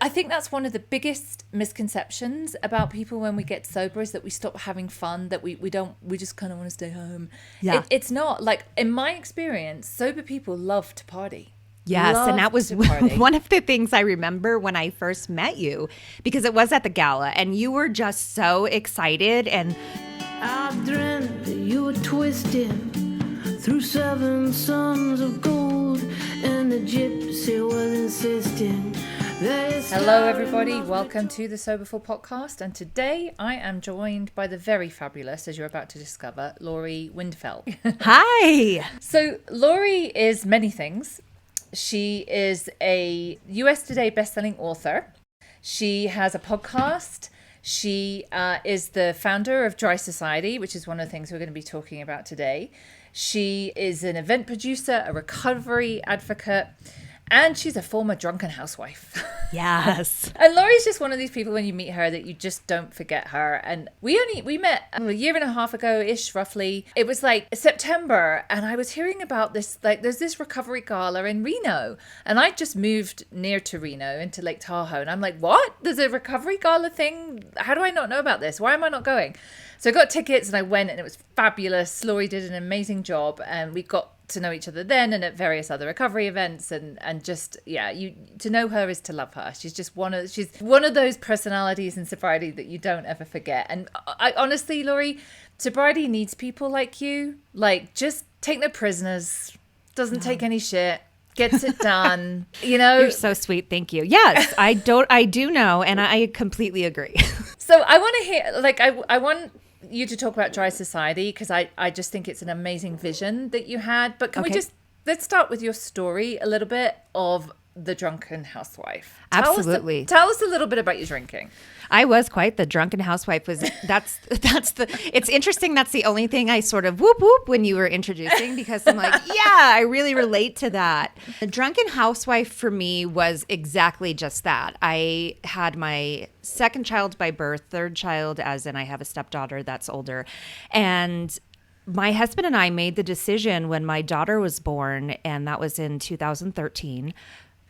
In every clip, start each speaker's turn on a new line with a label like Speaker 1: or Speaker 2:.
Speaker 1: I think that's one of the biggest misconceptions about people when we get sober is that we stop having fun, that we just kind of want to stay home.
Speaker 2: Yeah.
Speaker 1: It's not. Like, in my experience, sober people love to party.
Speaker 2: Yes,
Speaker 1: Love
Speaker 2: and that was
Speaker 1: to party.
Speaker 2: one of the things I remember when I first met you, because it was at the gala, and you were just so excited. And
Speaker 3: I dreamt that you were twisting through 7 suns of gold, and the gypsy was insisting.
Speaker 1: Hello everybody, welcome to the Soberful podcast, and today I am joined by the very fabulous, as you're about to discover, Lori Windfeldt.
Speaker 2: Hi!
Speaker 1: So Lori is many things. She is a US Today bestselling author. She has a podcast. She is the founder of Dry Society, which is one of the things we're going to be talking about today. She is an event producer, a recovery advocate, and she's a former drunken housewife.
Speaker 2: Yes.
Speaker 1: And Lori's just one of these people when you meet her that you just don't forget her. And we met a year and a half ago-ish, roughly. It was like September, and I was hearing about this, like there's this recovery gala in Reno. And I just moved near to Reno into Lake Tahoe. And I'm like, what? There's a recovery gala thing? How do I not know about this? Why am I not going? So I got tickets and I went, and it was fabulous. Lori did an amazing job, and we got to know each other then and at various other recovery events, and just to know her is to love her. She's just one of those personalities in sobriety that you don't ever forget. And I honestly, Lori, sobriety needs people like you. Like, just take no prisoners, doesn't take any shit, gets it done.
Speaker 2: You're so sweet. Thank you. Yes, I do know, and I completely agree.
Speaker 1: So I want to hear, I want you to talk about Dry Society, because I just think it's an amazing vision that you had. But let's start with your story a little bit of the drunken housewife.
Speaker 2: Absolutely.
Speaker 1: Tell us a little bit about your drinking.
Speaker 2: I was quite the drunken housewife. It's interesting. That's the only thing I sort of whoop when you were introducing, because I'm like, yeah, I really relate to that. The drunken housewife for me was exactly just that. I had my second child by birth, third child as in I have a stepdaughter that's older. And my husband and I made the decision when my daughter was born, and that was in 2013,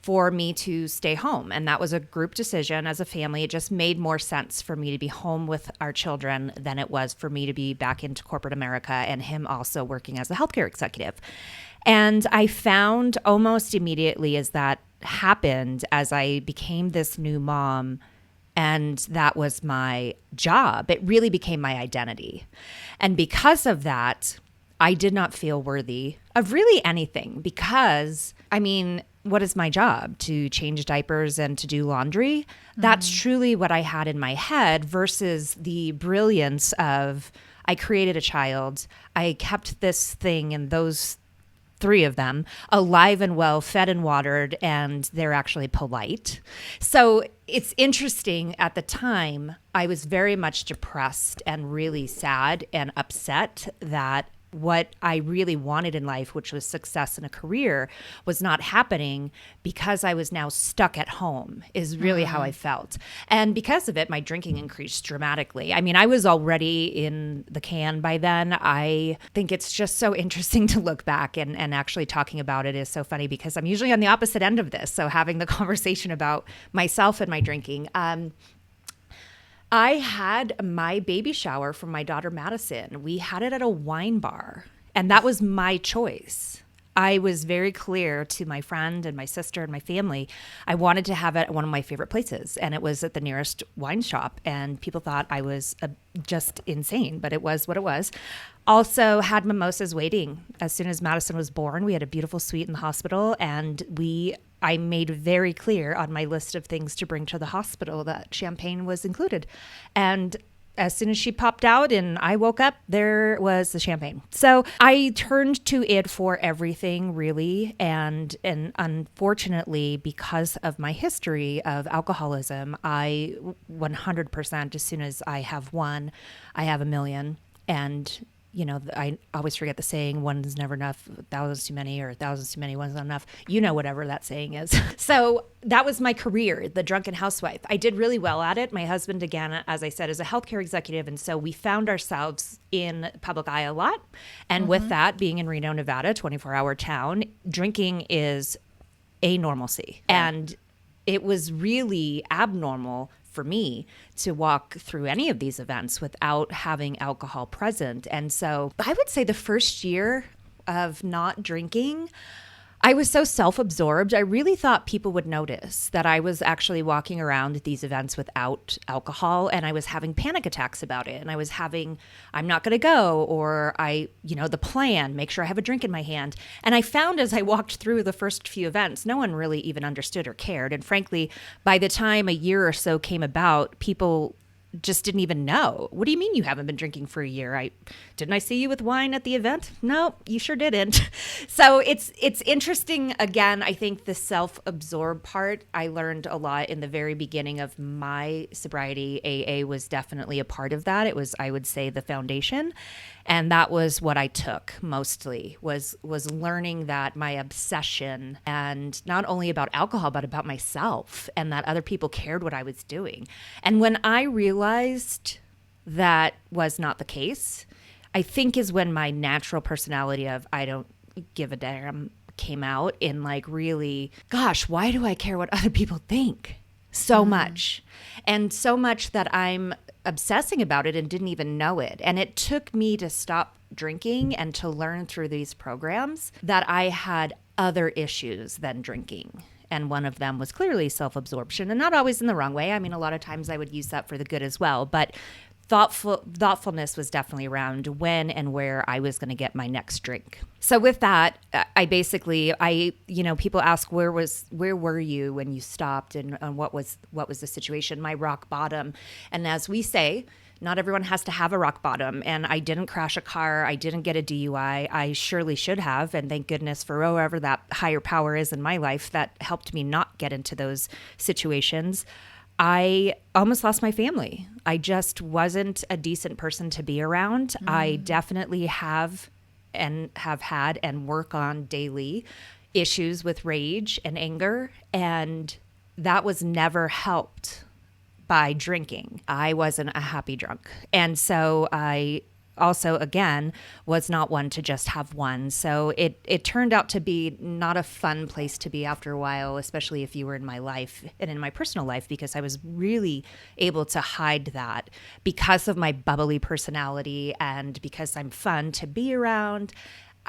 Speaker 2: for me to stay home. And that was a group decision as a family. It just made more sense for me to be home with our children than it was for me to be back into corporate America, and him also working as a healthcare executive. And I found almost immediately as that happened, as I became this new mom, and that was my job, it really became my identity. And because of that, I did not feel worthy of really anything, because, what is my job? To change diapers and to do laundry? That's truly what I had in my head, versus the brilliance of, I created a child, I kept this thing and those 3 of them alive and well, fed and watered, and they're actually polite. So it's interesting, at the time, I was very much depressed and really sad and upset that what I really wanted in life, which was success in a career, was not happening because I was now stuck at home, is really how I felt. And because of it, my drinking increased dramatically. I was already in the can by then. I think it's just so interesting to look back, and actually talking about it is so funny, because I'm usually on the opposite end of this. So having the conversation about myself and my drinking. I had my baby shower for my daughter Madison. We had it at a wine bar, and that was my choice. I was very clear to my friend and my sister and my family, I wanted to have it at one of my favorite places, and it was at the nearest wine shop. And people thought I was just insane, but it was what it was. Also had mimosas waiting. As soon as Madison was born, we had a beautiful suite in the hospital, and I made very clear on my list of things to bring to the hospital that champagne was included. And as soon as she popped out and I woke up, there was the champagne. So I turned to it for everything, really. And unfortunately, because of my history of alcoholism, I 100%, as soon as I have one, I have a million. And I always forget the saying, one is never enough, thousands too many, or thousands too many, one's not enough. Whatever that saying is. So that was my career, the drunken housewife. I did really well at it. My husband, again, as I said, is a healthcare executive. And so we found ourselves in public eye a lot. And with that, being in Reno, Nevada, 24-hour town, drinking is a normalcy. And it was really abnormal for me to walk through any of these events without having alcohol present. And so I would say the first year of not drinking, I was so self-absorbed. I really thought people would notice that I was actually walking around at these events without alcohol, and I was having panic attacks about it. And I was having, I'm not going to go, or the plan, make sure I have a drink in my hand. And I found as I walked through the first few events, no one really even understood or cared. And frankly, by the time a year or so came about, people just didn't even know. What do you mean you haven't been drinking for a year? Didn't I see you with wine at the event? No, you sure didn't. So it's interesting. Again, I think the self-absorbed part, I learned a lot in the very beginning of my sobriety. AA was definitely a part of that. It was, I would say, the foundation. And that was what I took mostly, was learning that my obsession, and not only about alcohol, but about myself, and that other people cared what I was doing. And when I realized that was not the case, I think is when my natural personality of I don't give a damn came out in like, really, gosh, why do I care what other people think so much? And so much that I'm obsessing about it and didn't even know it. And it took me to stop drinking and to learn through these programs that I had other issues than drinking. And one of them was clearly self-absorption, and not always in the wrong way. I mean, a lot of times I would use that for the good as well. But thoughtfulness was definitely around when and where I was going to get my next drink. So with that, I basically, people ask, where were you when you stopped, and what was the situation, my rock bottom. And as we say, not everyone has to have a rock bottom. And I didn't crash a car. I didn't get a DUI. I surely should have. And thank goodness for whoever that higher power is in my life that helped me not get into those situations. I almost lost my family. I just wasn't a decent person to be around. I definitely have had and work on daily issues with rage and anger. And that was never helped by drinking. I wasn't a happy drunk. And so I also, again, was not one to just have one. So it turned out to be not a fun place to be after a while, especially if you were in my life and in my personal life, because I was really able to hide that because of my bubbly personality and because I'm fun to be around.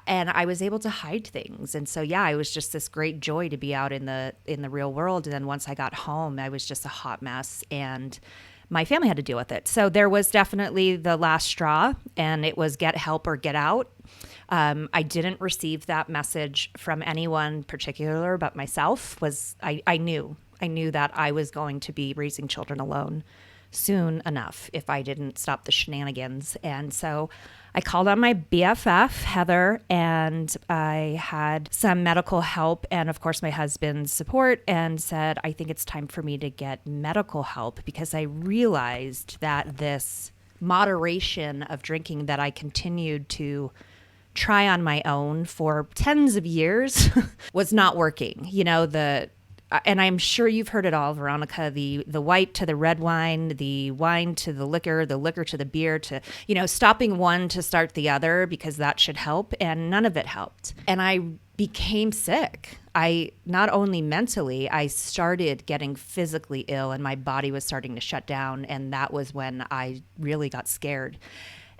Speaker 2: And I was able to hide things. And so, yeah, it was just this great joy to be out in the real world. And then once I got home, I was just a hot mess, and my family had to deal with it. So there was definitely the last straw, and it was get help or get out. I didn't receive that message from anyone particular but myself. I knew that I was going to be raising children alone soon enough if I didn't stop the shenanigans. And so I called on my BFF, Heather, and I had some medical help and, of course, my husband's support, and said, I think it's time for me to get medical help, because I realized that this moderation of drinking that I continued to try on my own for tens of years was not working. And I'm sure you've heard it all, Veronica, the white to the red wine, the wine to the liquor to the beer, to, stopping one to start the other, because that should help. And none of it helped. And I became sick. I not only mentally, I started getting physically ill, and my body was starting to shut down. And that was when I really got scared.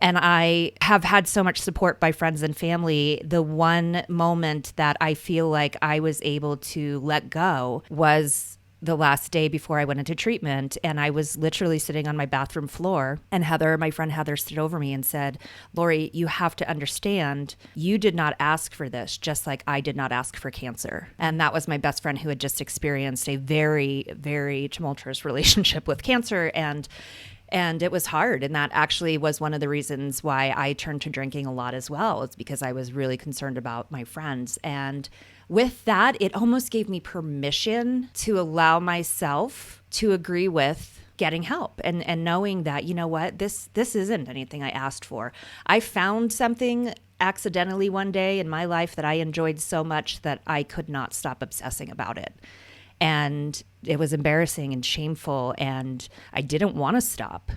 Speaker 2: And I have had so much support by friends and family. The one moment that I feel like I was able to let go was the last day before I went into treatment. And I was literally sitting on my bathroom floor, and my friend Heather, stood over me and said, Lori, you have to understand, you did not ask for this, just like I did not ask for cancer. And that was my best friend who had just experienced a very, very tumultuous relationship with cancer. And it was hard. And that actually was one of the reasons why I turned to drinking a lot as well. It's because I was really concerned about my friends. And with that, it almost gave me permission to allow myself to agree with getting help and knowing that, you know what, this isn't anything I asked for. I found something accidentally one day in my life that I enjoyed so much that I could not stop obsessing about it. And it was embarrassing and shameful, and I didn't want to stop.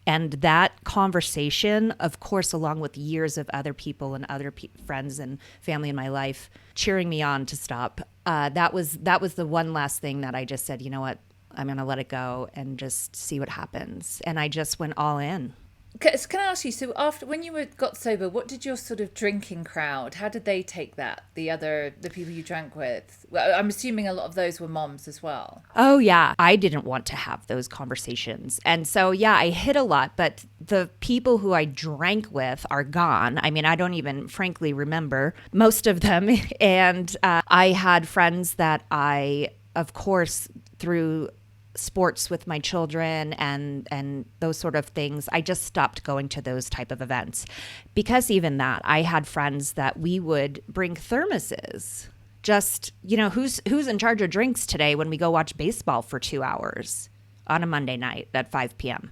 Speaker 2: And that conversation, of course, along with years of other people and other friends and family in my life cheering me on to stop, that was the one last thing that I just said, you know what, I'm going to let it go and just see what happens. And I just went all in.
Speaker 1: Can I ask you, so after, when you got sober, what did your sort of drinking crowd, how did they take that? The people you drank with? Well, I'm assuming a lot of those were moms as well.
Speaker 2: Oh, yeah. I didn't want to have those conversations. And so, yeah, I hit a lot, but the people who I drank with are gone. I mean, I don't even frankly remember most of them. And I had friends that I, of course, through sports with my children and those sort of things, I just stopped going to those type of events. Because even that, I had friends that we would bring thermoses. Just, you know, who's in charge of drinks today when we go watch baseball for 2 hours on a Monday night at 5 p.m.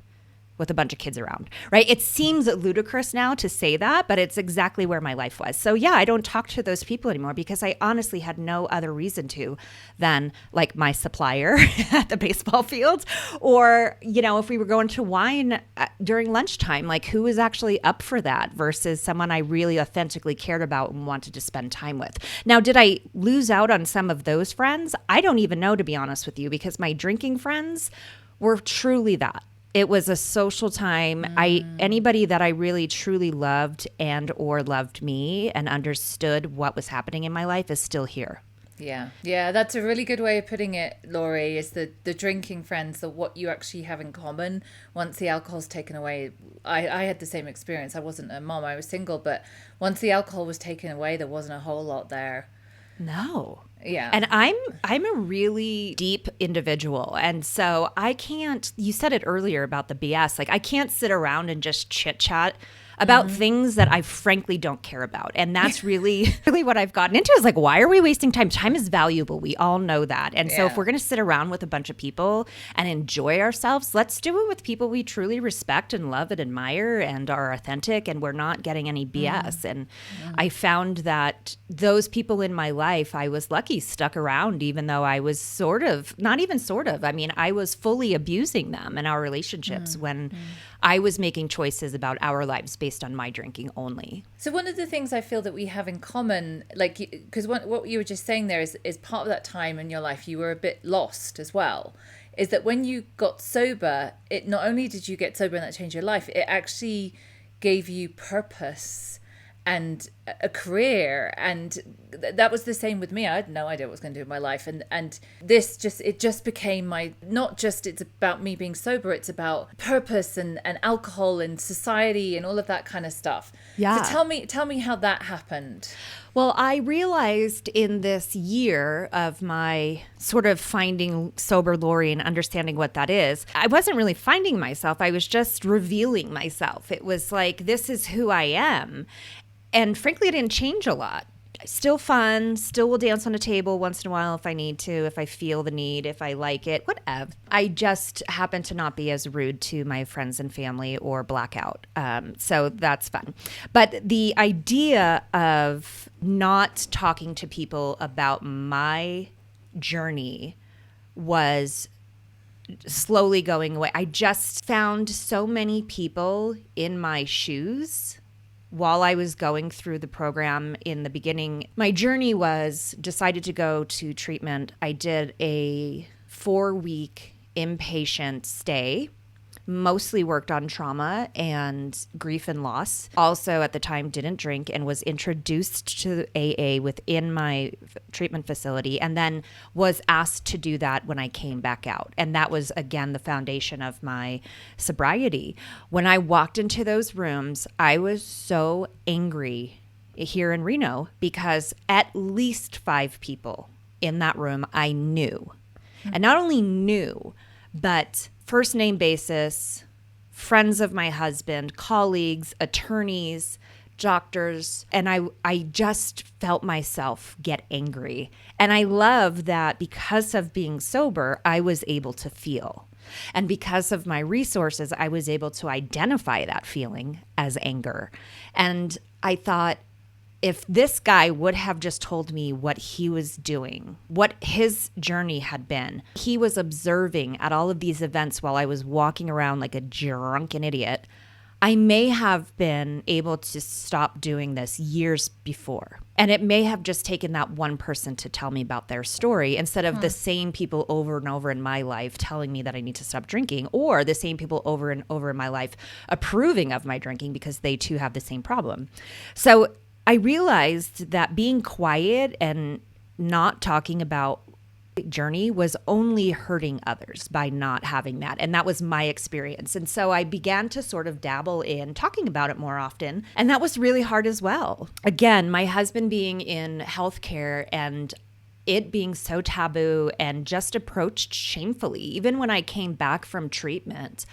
Speaker 2: with a bunch of kids around, right? It seems ludicrous now to say that, but it's exactly where my life was. So yeah, I don't talk to those people anymore because I honestly had no other reason to than like my supplier at the baseball field, or, you know, if we were going to wine during lunchtime, like who was actually up for that versus someone I really authentically cared about and wanted to spend time with. Now, did I lose out on some of those friends? I don't even know, to be honest with you, because my drinking friends were truly that. It was a social time. Anybody that I really truly loved and or loved me and understood what was happening in my life is still here.
Speaker 1: Yeah, that's a really good way of putting it, Lori, is the drinking friends, the what you actually have in common once the alcohol's taken away. I had the same experience. I wasn't a mom, I was single, but once the alcohol was taken away, there wasn't a whole lot there.
Speaker 2: No.
Speaker 1: Yeah.
Speaker 2: And I'm a really deep individual. And so I can't, you said it earlier about the BS, like I can't sit around and just chit chat about things that I frankly don't care about. And that's really what I've gotten into is like, why are we wasting time? Time is valuable. We all know that. And so if we're going to sit around with a bunch of people and enjoy ourselves, let's do it with people we truly respect and love and admire and are authentic, and we're not getting any BS. And I found that those people in my life, I was lucky, stuck around, even though I was I mean, I was fully abusing them in our relationships when I was making choices about our lives based on my drinking only.
Speaker 1: So one of the things I feel that we have in common, like, because what you were just saying there is part of that time in your life you were a bit lost as well, is that when you got sober, it not only did you get sober and that changed your life, it actually gave you purpose and a career, and that was the same with me. I had no idea what I was going to do with my life, and this just became my, not just it's about me being sober, it's about purpose and alcohol and society and all of that kind of stuff.
Speaker 2: Yeah.
Speaker 1: So tell me how that happened.
Speaker 2: Well, I realized in this year of my sort of finding sober Lori and understanding what that is, I wasn't really finding myself. I was just revealing myself. It was like, this is who I am. And frankly, I didn't change a lot. Still fun, still will dance on a table once in a while if I need to, if I feel the need, if I like it, whatever. I just happen to not be as rude to my friends and family or blackout. So that's fun. But the idea of not talking to people about my journey was slowly going away. I just found so many people in my shoes while I was going through the program in the beginning. My journey was decided to go to treatment. I did a 4-week inpatient stay, mostly worked on trauma and grief and loss. Also at the time didn't drink and was introduced to AA within my treatment facility, and then was asked to do that when I came back out. And that was, again, the foundation of my sobriety. When I walked into those rooms, I was so angry here in Reno because at least 5 people in that room I knew. And not only knew, but first name basis, friends of my husband, colleagues, attorneys, doctors, and I just felt myself get angry. And I love that because of being sober, I was able to feel. And because of my resources, I was able to identify that feeling as anger. And I thought, if this guy would have just told me what he was doing, what his journey had been, he was observing at all of these events while I was walking around like a drunken idiot, I may have been able to stop doing this years before. And it may have just taken that one person to tell me about their story instead of the same people over and over in my life telling me that I need to stop drinking, or the same people over and over in my life approving of my drinking because they too have the same problem. So I realized that being quiet and not talking about journey was only hurting others by not having that. And that was my experience. And so I began to sort of dabble in talking about it more often. And that was really hard as well. Again, my husband being in healthcare and it being so taboo and just approached shamefully. Even when I came back from treatment,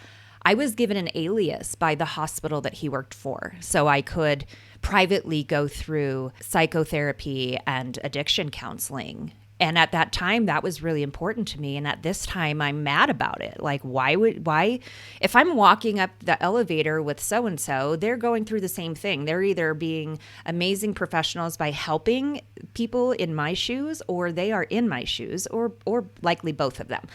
Speaker 2: I was given an alias by the hospital that he worked for. So I could privately go through psychotherapy and addiction counseling. And at that time, that was really important to me. And at this time, I'm mad about it. Like, why, if I'm walking up the elevator with so-and-so, they're going through the same thing. They're either being amazing professionals by helping people in my shoes, or they are in my shoes, or likely both of them.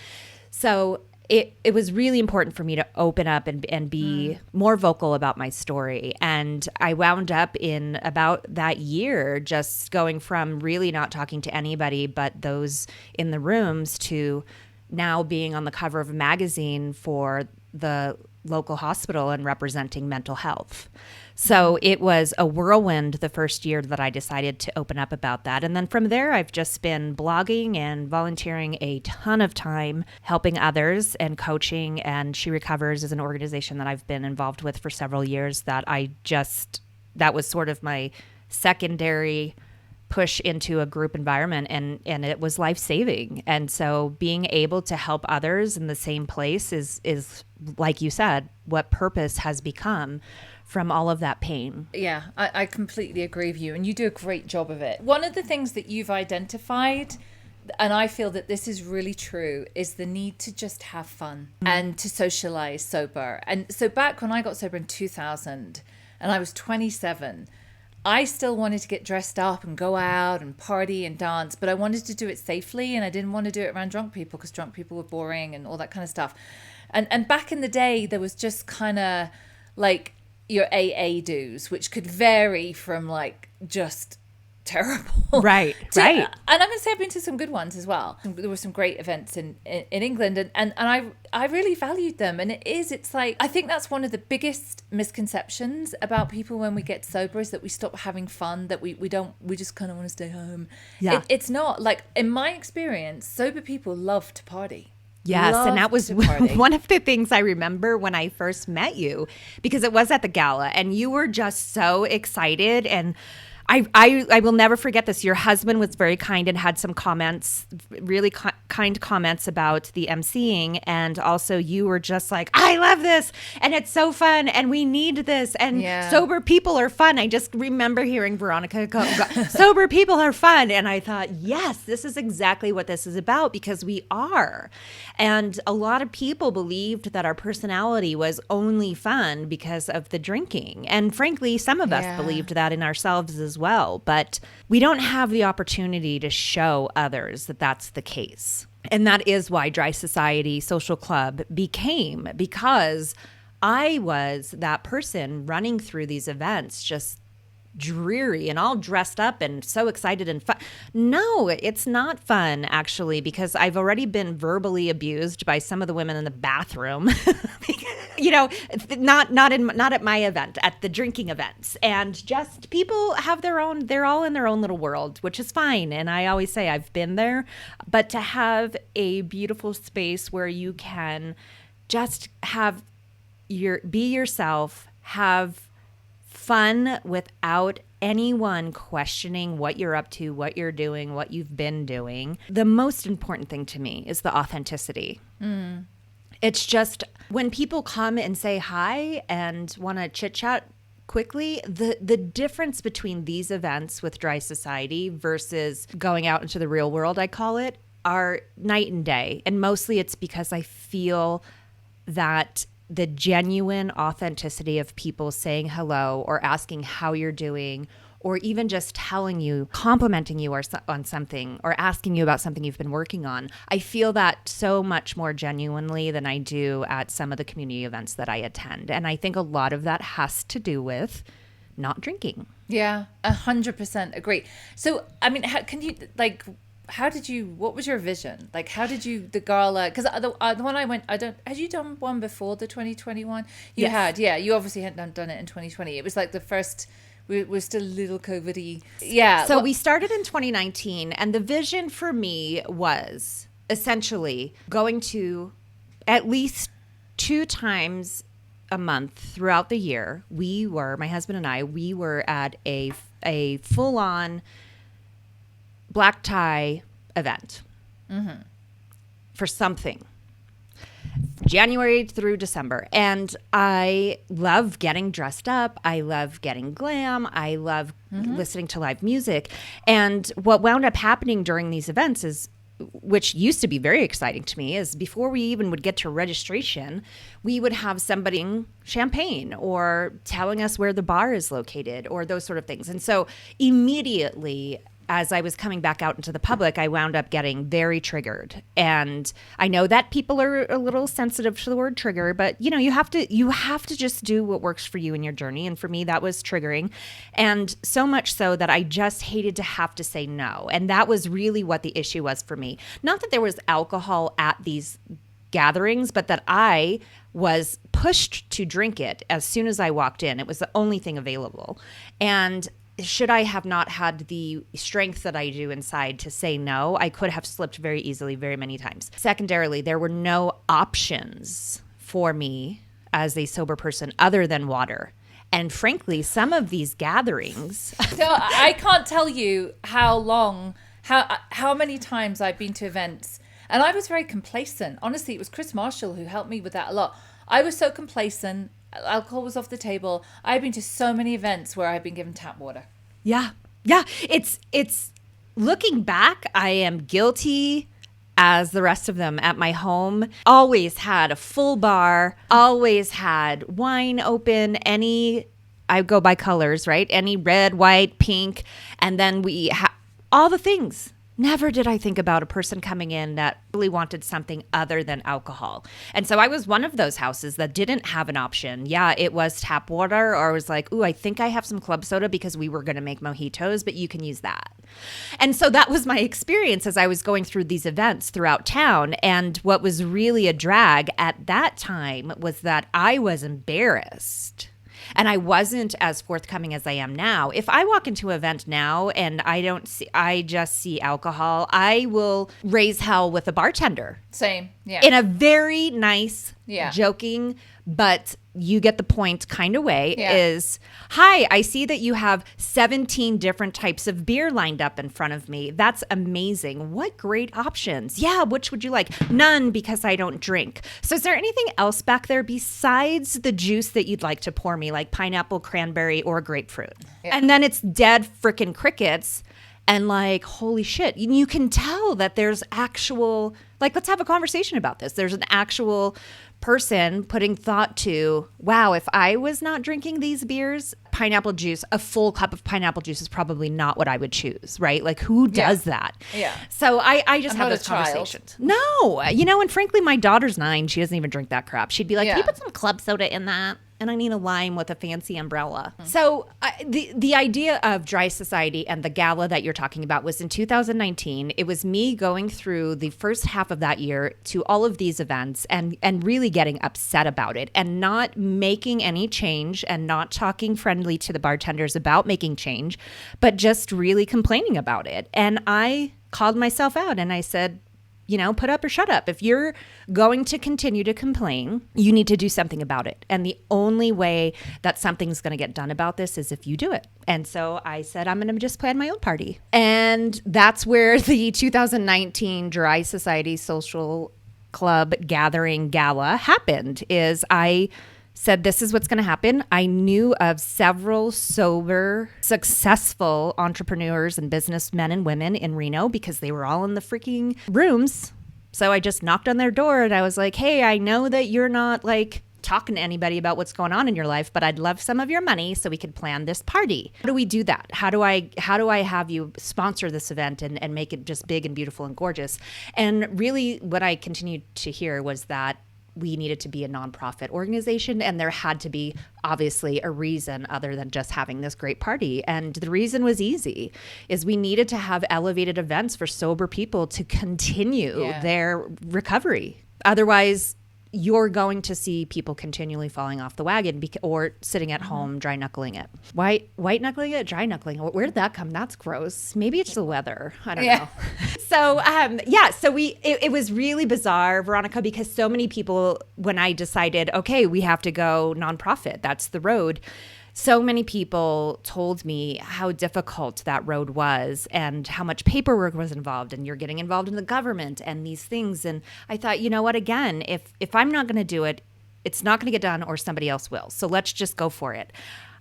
Speaker 2: So it was really important for me to open up and be more vocal about my story. And I wound up in about that year just going from really not talking to anybody but those in the rooms to now being on the cover of a magazine for the local hospital and representing mental health. So it was a whirlwind the first year that I decided to open up about that. And then from there, I've just been blogging and volunteering a ton of time, helping others and coaching. And She Recovers is an organization that I've been involved with for several years that was sort of my secondary push into a group environment, and it was life-saving. And so being able to help others in the same place is like you said, what purpose has become from all of that pain.
Speaker 1: Yeah, I completely agree with you. And you do a great job of it. One of the things that you've identified, and I feel that this is really true, is the need to just have fun and to socialize sober. And so back when I got sober in 2000 and I was 27, I still wanted to get dressed up and go out and party and dance, but I wanted to do it safely, and I didn't want to do it around drunk people because drunk people were boring and all that kind of stuff. And back in the day, there was just kind of like your AA dues, which could vary from like just terrible.
Speaker 2: Right.
Speaker 1: And I'm going to say I've been to some good ones as well. There were some great events in England, and I really valued them. And it's like, I think that's one of the biggest misconceptions about people when we get sober, is that we stop having fun, that we just kind of want to stay home.
Speaker 2: Yeah.
Speaker 1: It's not. Like, in my experience, sober people love to party.
Speaker 2: Yes, and that was one of the things I remember when I first met you, because it was at the gala and you were just so excited. And I will never forget this. Your husband was very kind and had some comments, really kind comments about the emceeing. And also you were just like, I love this. And it's so fun. And we need this. And sober people are fun. I just remember hearing Veronica go, sober people are fun. And I thought, yes, this is exactly what this is about, because we are. And a lot of people believed that our personality was only fun because of the drinking. And frankly, some of us believed that in ourselves as well, but we don't have the opportunity to show others that that's the case. And that is why Dry Society Social Club became, because I was that person running through these events just dreary and all dressed up and so excited and fun. No, it's not fun, actually, because I've already been verbally abused by some of the women in the bathroom. You know, not at my event, at the drinking events. And just people have their own, they're all in their own little world, which is fine. And I always say I've been there, but to have a beautiful space where you can just be yourself, have fun without anyone questioning what you're up to, what you're doing, what you've been doing. The most important thing to me is the authenticity. It's just when people come and say hi and want to chit chat quickly, the difference between these events with Dry Society versus going out into the real world, I call it, are night and day. And mostly it's because I feel that the genuine authenticity of people saying hello or asking how you're doing or even just telling you, complimenting you on something, or asking you about something you've been working on, I feel that so much more genuinely than I do at some of the community events that I attend. And I think a lot of that has to do with not drinking.
Speaker 1: Yeah, 100% agree. So, I mean, what was your vision? Like, how did you, the gala, because the one I went, had you done one before the 2021? You
Speaker 2: Yes.
Speaker 1: had, yeah. You obviously hadn't done it in 2020. It was like the first, we're still a little COVID-y. Yeah.
Speaker 2: So we started in 2019, and the vision for me was essentially going to at least 2 times a month throughout the year. My husband and I, we were at a full-on black tie event for something, January through December. And I love getting dressed up. I love getting glam. I love listening to live music. And what wound up happening during these events is, which used to be very exciting to me, is before we even would get to registration, we would have somebody champagne or telling us where the bar is located or those sort of things. And so immediately, as I was coming back out into the public, I wound up getting very triggered. And I know that people are a little sensitive to the word trigger, but you have to just do what works for you in your journey. And for me, that was triggering. And so much so that I just hated to have to say no. And that was really what the issue was for me. Not that there was alcohol at these gatherings, but that I was pushed to drink it as soon as I walked in. It was the only thing available. And should I have not had the strength that I do inside to say no, I could have slipped very easily, very many times. Secondarily, there were no options for me as a sober person other than water. And frankly, some of these gatherings...
Speaker 1: So I can't tell you how many times I've been to events, and I was very complacent. Honestly, it was Chris Marshall who helped me with that a lot. I was so complacent. Alcohol was off the table. I've been to so many events where I've been given tap water.
Speaker 2: Yeah. It's looking back, I am guilty as the rest of them at my home. Always had a full bar, always had wine open, I go by colors, right? Any red, white, pink, and then all the things. Never did I think about a person coming in that really wanted something other than alcohol. And so I was one of those houses that didn't have an option. Yeah, it was tap water, or I was like, ooh, I think I have some club soda because we were going to make mojitos, but you can use that. And so that was my experience as I was going through these events throughout town. And what was really a drag at that time was that I was embarrassed. And I wasn't as forthcoming as I am now. If I walk into an event now and I just see alcohol, I will raise hell with a bartender.
Speaker 1: Same, yeah.
Speaker 2: In a very nice, joking, but you get the point kind of way is, hi, I see that you have 17 different types of beer lined up in front of me. That's amazing. What great options. Yeah, which would you like? None, because I don't drink. So is there anything else back there besides the juice that you'd like to pour me, like pineapple, cranberry, or grapefruit? Yeah. And then it's dead frickin' crickets. And like, holy shit, you can tell that there's actual, like, let's have a conversation about this. There's an actual person putting thought to, wow, if I was not drinking these beers, pineapple juice, a full cup of pineapple juice is probably not what I would choose, right? Like, who does that? Yeah. So I just have those conversations. No, and frankly, my daughter's 9. She doesn't even drink that crap. She'd be like, can you put some club soda in that? And I need a lime with a fancy umbrella. So the idea of Dry Society and the gala that you're talking about was in 2019. It was me going through the first half of that year to all of these events and really getting upset about it and not making any change and not talking friendly to the bartenders about making change, but just really complaining about it. And I called myself out and I said, put up or shut up. If you're going to continue to complain, you need to do something about it. And the only way that something's going to get done about this is if you do it. And so I said, I'm going to just plan my own party. And that's where the 2019 Dry Society Social Club Gathering Gala happened, is I said, this is what's going to happen. I knew of several sober, successful entrepreneurs and businessmen and women in Reno because they were all in the freaking rooms. So I just knocked on their door and I was like, hey, I know that you're not like talking to anybody about what's going on in your life, but I'd love some of your money so we could plan this party. How do we do that? How do I have you sponsor this event and make it just big and beautiful and gorgeous? And really what I continued to hear was that we needed to be a nonprofit organization, and there had to be obviously a reason other than just having this great party. And the reason was easy, is we needed to have elevated events for sober people to continue their recovery. Otherwise, you're going to see people continually falling off the wagon or sitting at home dry knuckling it. White knuckling it, dry knuckling it. Where did that come? That's gross. Maybe it's the weather. I don't know. So it was really bizarre, Veronica, because so many people, when I decided, okay, we have to go nonprofit, that's the road. So many people told me how difficult that road was and how much paperwork was involved, and you're getting involved in the government and these things. And I thought, you know what, again, if I'm not going to do it, it's not going to get done, or somebody else will. So let's just go for it.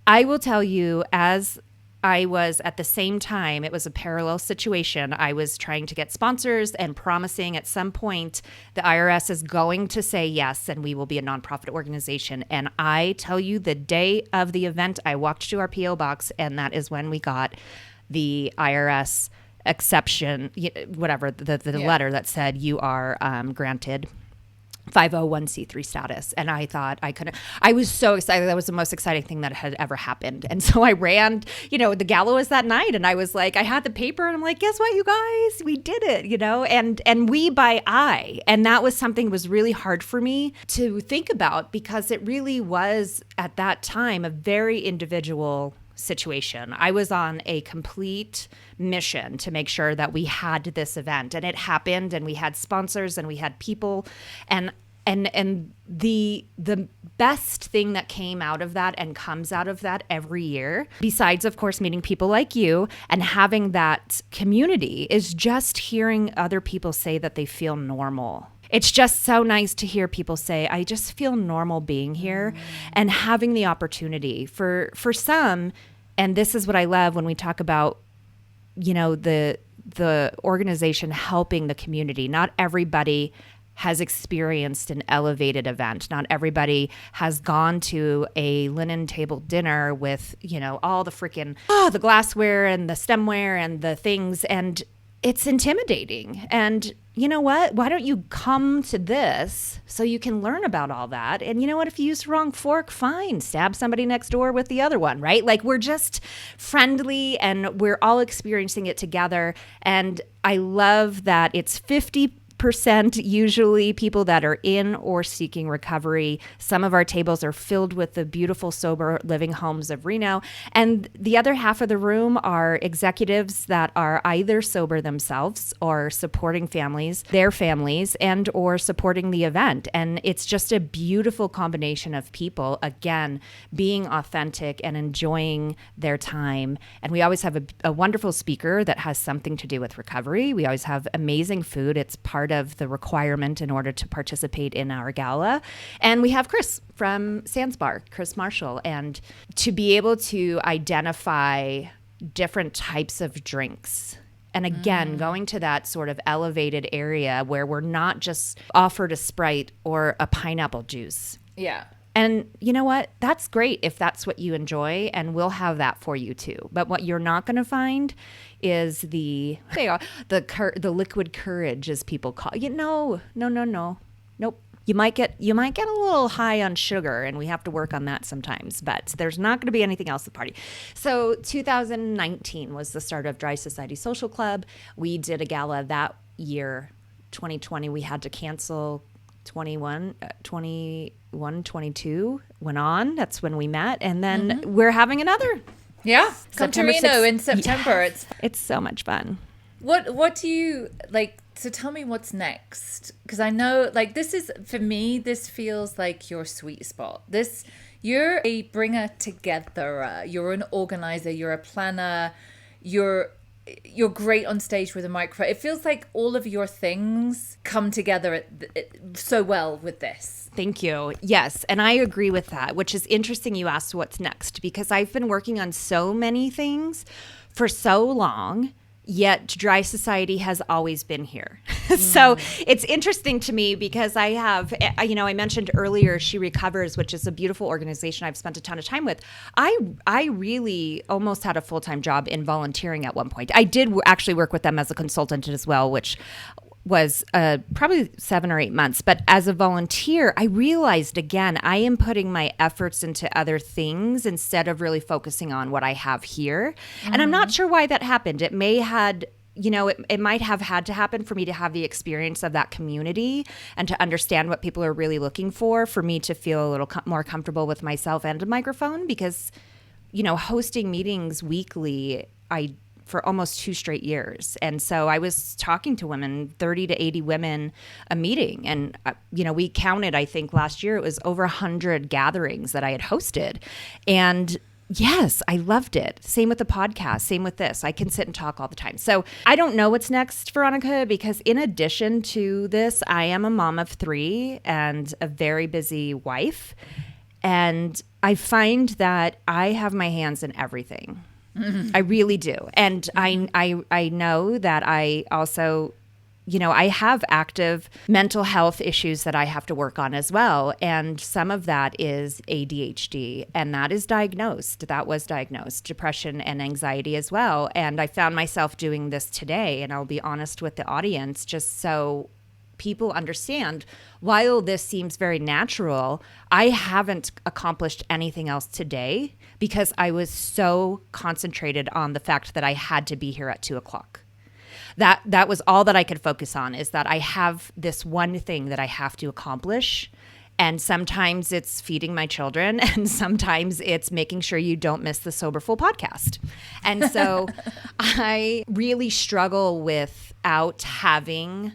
Speaker 2: I will tell you, as I was at the same time, it was a parallel situation. I was trying to get sponsors and promising at some point the IRS is going to say yes and we will be a nonprofit organization. And I tell you, the day of the event, I walked to our PO box, and that is when we got the IRS exception, whatever, the letter that said you are granted 501c3 status. And I thought I was so excited. That was the most exciting thing that had ever happened. And so I ran, the gala was that night, and I was like, I had the paper, and I'm like, guess what, you guys, we did it, and we by I. And that was something that was really hard for me to think about, because it really was at that time a very individual situation. I was on a complete mission to make sure that we had this event, and it happened, and we had sponsors, and we had people, and the best thing that came out of that and comes out of that every year, besides of course meeting people like you and having that community, is just hearing other people say that they feel normal. It's just so nice to hear people say, I just feel normal being here, and having the opportunity for some. And this is what I love when we talk about, the organization helping the community. Not everybody has experienced an elevated event. Not everybody has gone to a linen table dinner with, all the freaking, the glassware and the stemware and the things. And it's intimidating. And you know what? Why don't you come to this so you can learn about all that? And you know what? If you use the wrong fork, fine. Stab somebody next door with the other one, right? Like, we're just friendly and we're all experiencing it together. And I love that it's 50% usually people that are in or seeking recovery. Some of our tables are filled with the beautiful sober living homes of Reno. And the other half of the room are executives that are either sober themselves or supporting their families, and or supporting the event. And it's just a beautiful combination of people, again, being authentic and enjoying their time. And we always have a wonderful speaker that has something to do with recovery. We always have amazing food. It's part of the requirement in order to participate in our gala. And we have Chris from Sandsbar, Chris Marshall, and to be able to identify different types of drinks. And again, going to that sort of elevated area where we're not just offered a Sprite or a pineapple juice.
Speaker 1: Yeah.
Speaker 2: And you know what? That's great if that's what you enjoy, and we'll have that for you too. But what you're not going to find is the liquid courage, as people call it. No. Nope. You might get a little high on sugar, and we have to work on that sometimes. But there's not going to be anything else at the party. So 2019 was the start of Dry Society Social Club. We did a gala that year. 2020 we had to cancel. 22 went on. That's when we met, and then we're having another.
Speaker 1: Yeah, come to Reno in September.
Speaker 2: Yeah. It's so much fun.
Speaker 1: What do you like? So tell me what's next, because I know, like, this is, for me, this feels like your sweet spot. You're a bringer together. You're an organizer. You're a planner. You're great on stage with a microphone. It feels like all of your things come together so well with this.
Speaker 2: Thank you. Yes, and I agree with that, which is interesting you asked what's next, because I've been working on so many things for so long Yet Dry Society has always been here. So it's interesting to me because I have, I mentioned earlier She Recovers, which is a beautiful organization I've spent a ton of time with. I really almost had a full-time job in volunteering at one point. I did actually work with them as a consultant as well, which was probably 7 or 8 months. But as a volunteer, I realized, again, I am putting my efforts into other things instead of really focusing on what I have here. And I'm not sure why that happened. It may had, it might have had to happen for me to have the experience of that community and to understand what people are really looking for me to feel a little more comfortable with myself and a microphone, because, hosting meetings weekly, for almost 2 straight years. And so I was talking to women, 30 to 80 women a meeting. And, we counted, I think last year, it was over 100 gatherings that I had hosted. And yes, I loved it. Same with the podcast, same with this. I can sit and talk all the time. So I don't know what's next, Veronica, because in addition to this, I am a mom of 3 and a very busy wife. And I find that I have my hands in everything. I really do. And I know that I also, I have active mental health issues that I have to work on as well. And some of that is ADHD, and that is diagnosed. That was diagnosed, depression and anxiety as well. And I found myself doing this today, and I'll be honest with the audience, just so people understand, while this seems very natural, I haven't accomplished anything else today because I was so concentrated on the fact that I had to be here at 2:00. That was all that I could focus on, is that I have this one thing that I have to accomplish. And sometimes it's feeding my children, and sometimes it's making sure you don't miss the Soberful podcast. And so I really struggle without having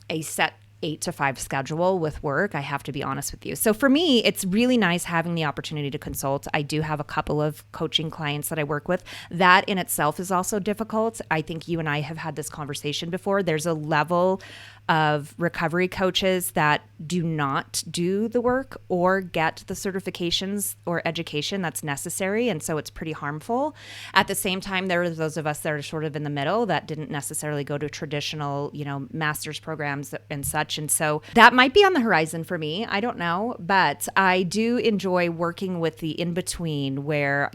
Speaker 2: a set 8 to 5 schedule with work. I have to be honest with you. So for me, it's really nice having the opportunity to consult. I do have a couple of coaching clients that I work with. That in itself is also difficult. I think you and I have had this conversation before. There's a level of recovery coaches that do not do the work or get the certifications or education that's necessary. And so it's pretty harmful. At the same time, there are those of us that are sort of in the middle that didn't necessarily go to traditional, master's programs and such. And so that might be on the horizon for me. I don't know. But I do enjoy working with the in-between where,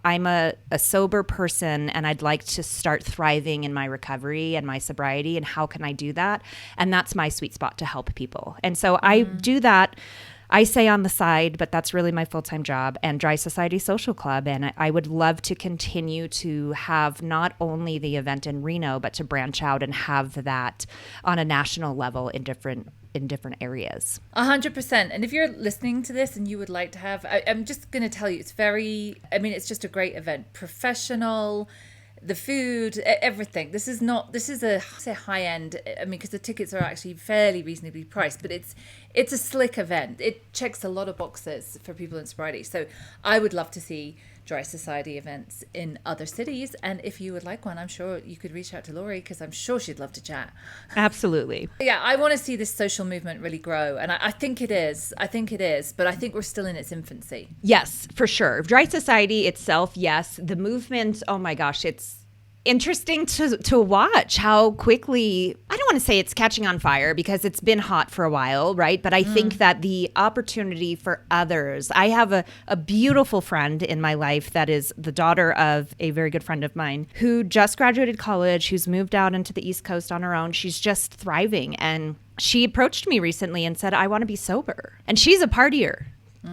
Speaker 2: I'm a sober person and I'd like to start thriving in my recovery and my sobriety. And how can I do that? And that's my sweet spot, to help people. And so I do that, I say on the side, but that's really my full-time job, and Dry Society Social Club. And I would love to continue to have not only the event in Reno, but to branch out and have that on a national level in different areas.
Speaker 1: 100%. And if you're listening to this and you would like to have, I'm just going to tell you, it's just a great event. Professional, the food, everything. This is a high end, because the tickets are actually fairly reasonably priced, but it's a slick event. It checks a lot of boxes for people in sobriety. So I would love to see Dry Society events in other cities. And if you would like one, I'm sure you could reach out to Lori, because I'm sure she'd love to chat.
Speaker 2: Absolutely.
Speaker 1: Yeah, I want to see this social movement really grow. And I think it is. But I think we're still in its infancy.
Speaker 2: Yes, for sure. Dry Society itself, yes. The movement, oh my gosh, it's interesting to watch how quickly, I don't want to say it's catching on fire because it's been hot for a while, right? But I think that the opportunity for others, I have a beautiful friend in my life that is the daughter of a very good friend of mine who just graduated college, who's moved out into the East Coast on her own. She's just thriving. And she approached me recently and said, I want to be sober. And she's a partier.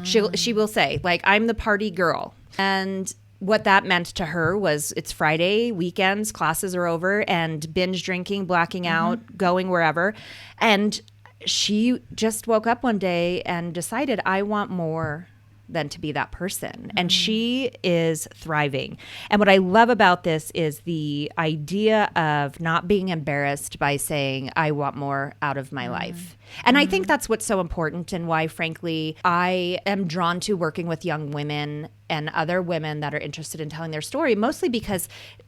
Speaker 2: She will say, I'm the party girl. And what that meant to her was it's Friday, weekends, classes are over, and binge drinking, blacking out, going wherever. And she just woke up one day and decided, I want more than to be that person. And she is thriving. And what I love about this is the idea of not being embarrassed by saying, I want more out of my life. And I think that's what's so important, and why, frankly, I am drawn to working with young women and other women that are interested in telling their story, mostly because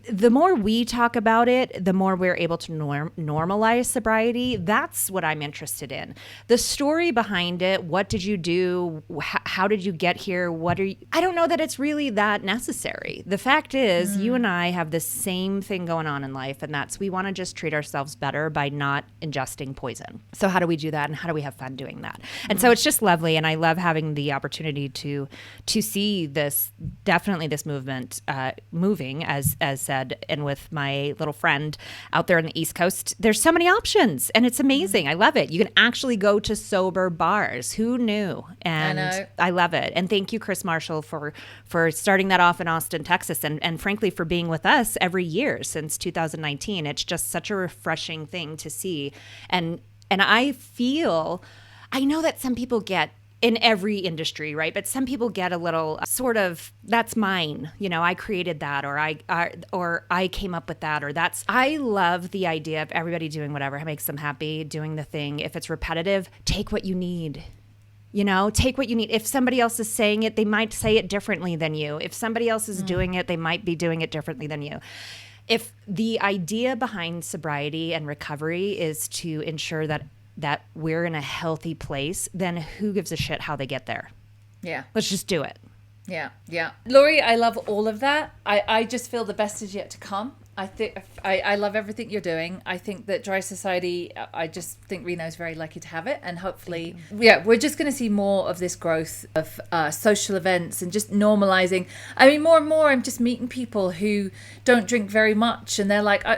Speaker 2: the more we talk about it, the more we're able to normalize sobriety. That's what I'm interested in. The story behind it, what did you do? How did you get here? I don't know that it's really that necessary. The fact is, you and I have the same thing going on in life, and that's we want to just treat ourselves better by not ingesting poison. So how do we do that, and how do we have fun doing that? And so it's just lovely, and I love having the opportunity to see this, definitely this movement moving, as said, and with my little friend out there on the East Coast, there's so many options, and it's amazing. I love it. You can actually go to sober bars. Who knew? And I love it. And thank you, Chris Marshall, for starting that off in Austin, Texas, and frankly for being with us every year since 2019. It's just such a refreshing thing to see. And I know that some people get, in every industry, right? But some people get a little sort of, that's mine. I created that, or I came up with that, or that's. I love the idea of everybody doing whatever makes them happy, doing the thing. If it's repetitive, take what you need. Take what you need. If somebody else is saying it, they might say it differently than you. If somebody else is doing it, they might be doing it differently than you. If the idea behind sobriety and recovery is to ensure that we're in a healthy place, then who gives a shit how they get there? Yeah. Let's just do it.
Speaker 1: Yeah. Yeah. Lori, I love all of that. I just feel the best is yet to come. I think I love everything you're doing. I think that Dry Society, I just think Reno's very lucky to have it. And hopefully, we're just going to see more of this growth of social events and just normalizing. I mean, more and more, I'm just meeting people who don't drink very much. And they're like, I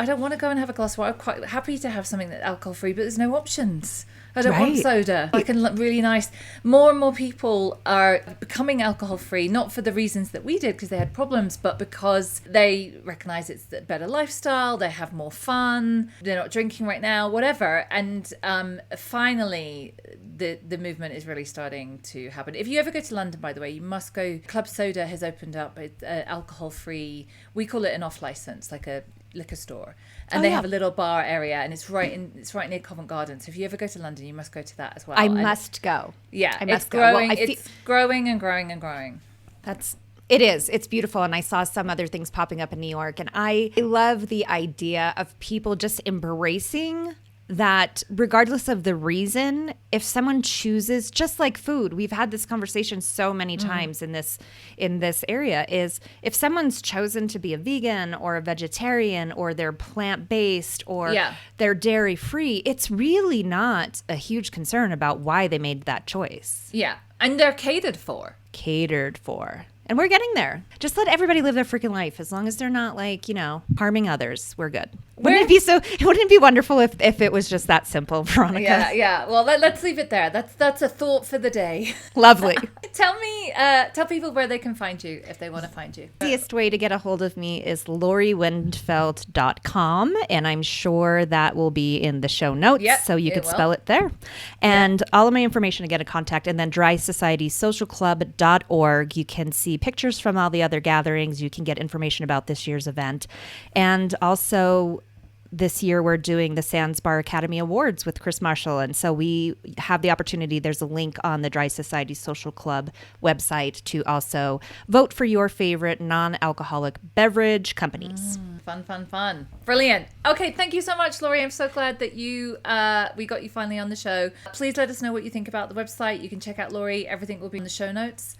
Speaker 1: don't want to go and have a glass of water. I'm quite happy to have something that's alcohol-free, but there's no options. I don't want soda. I can look really nice. More and more people are becoming alcohol-free, not for the reasons that we did because they had problems, but because they recognize it's a better lifestyle, they have more fun, they're not drinking right now, whatever. And finally, the movement is really starting to happen. If you ever go to London, by the way, you must go. Club Soda has opened up. It's alcohol-free. We call it an off-license, like a liquor store, and they have a little bar area, and it's right near Covent Garden. So if you ever go to London, you must go to that as well.
Speaker 2: I must go.
Speaker 1: Yeah,
Speaker 2: I must
Speaker 1: go.
Speaker 2: Well,
Speaker 1: it's growing and growing and growing.
Speaker 2: It is. It's beautiful. And I saw some other things popping up in New York, and I love the idea of people just embracing that regardless of the reason, if someone chooses, just like food, we've had this conversation so many times in this area, is if someone's chosen to be a vegan or a vegetarian, or they're plant-based, or they're dairy-free, it's really not a huge concern about why they made that choice.
Speaker 1: Yeah. And they're catered for.
Speaker 2: And we're getting there. Just let everybody live their freaking life. As long as they're not harming others, we're good. Wouldn't it be wonderful if it was just that simple, Veronica?
Speaker 1: Yeah. Well, let's leave it there. That's a thought for the day.
Speaker 2: Lovely.
Speaker 1: Tell people where they can find you if they want to find you.
Speaker 2: The easiest way to get a hold of me is loriwindfeldt.com, and I'm sure that will be in the show notes, so you could spell it there. And all of my information to get in contact, and then drysocietysocialclub.org. You can see pictures from all the other gatherings. You can get information about this year's event. And also, this year we're doing the Sands Bar Academy Awards with Chris Marshall. And so we have the opportunity, there's a link on the Dry Society Social Club website to also vote for your favorite non-alcoholic beverage companies.
Speaker 1: Fun. Brilliant. Okay, thank you so much, Lori. I'm so glad that we got you finally on the show. Please let us know what you think about the website. You can check out Lori. Everything will be in the show notes.